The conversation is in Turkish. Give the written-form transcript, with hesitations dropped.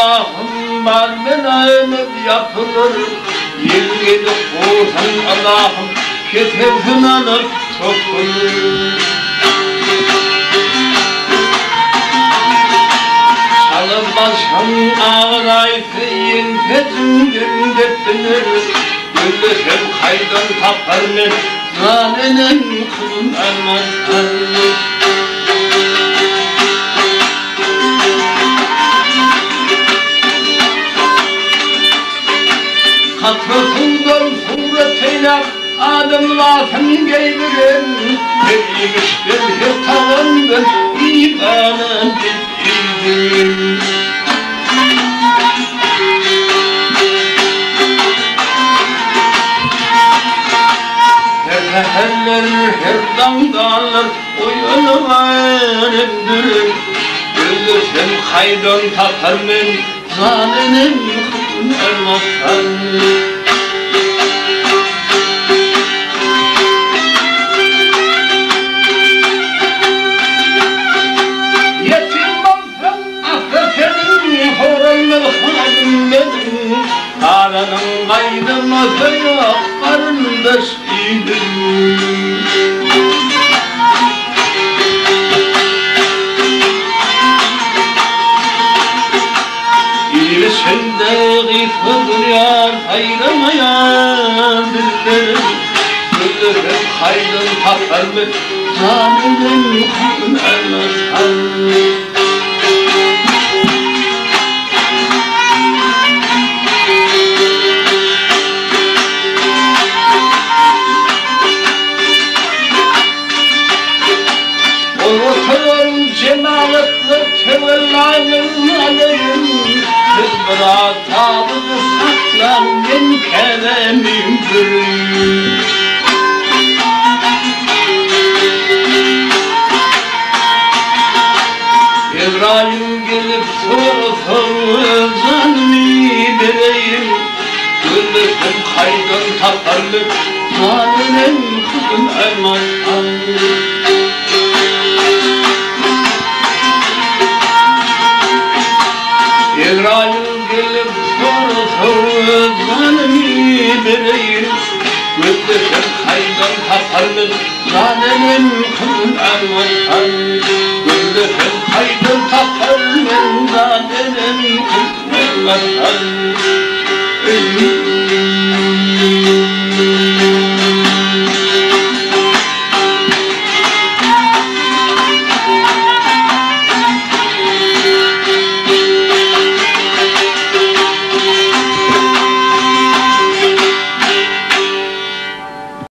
Allah'ım var melaymet yapılır. Yengeli olsan Allah'ım kesersin alıp sokulur. Çalı başım ağraydı yenfecimden deptinir. Gülüşüm kaydın taparmen zanenin kılın almazsan. Katrasından sureteyle adım lafın geydirin. Bilmiştir yatağından imanın bildirin. Her her damdalar uyunuman emdirin. Gülüşüm kaydın taparmen zanenin kılın almazsan. Karanın kaynaması yok, karındaş idim. İlişinde gıfıdır yar, ayramayan dillerim. Gülürüm kaydın tapar mı, zalim kılın elmezhan. Cemaletli tevellayın aleyhim. Hızbıra tabıdı saklanın keremimdir. İbrahim gelip sorsun zanni bireyim. Gülüşüm kaydın taparlık zalimin kızın elmazsan. İbrahim gelip sorsun zanni bireyim. Gülüşüm kaydın taparlık zalimin kızın elmazsan. Gülüşüm kaydın taparlık zalimin kızın elmazsan.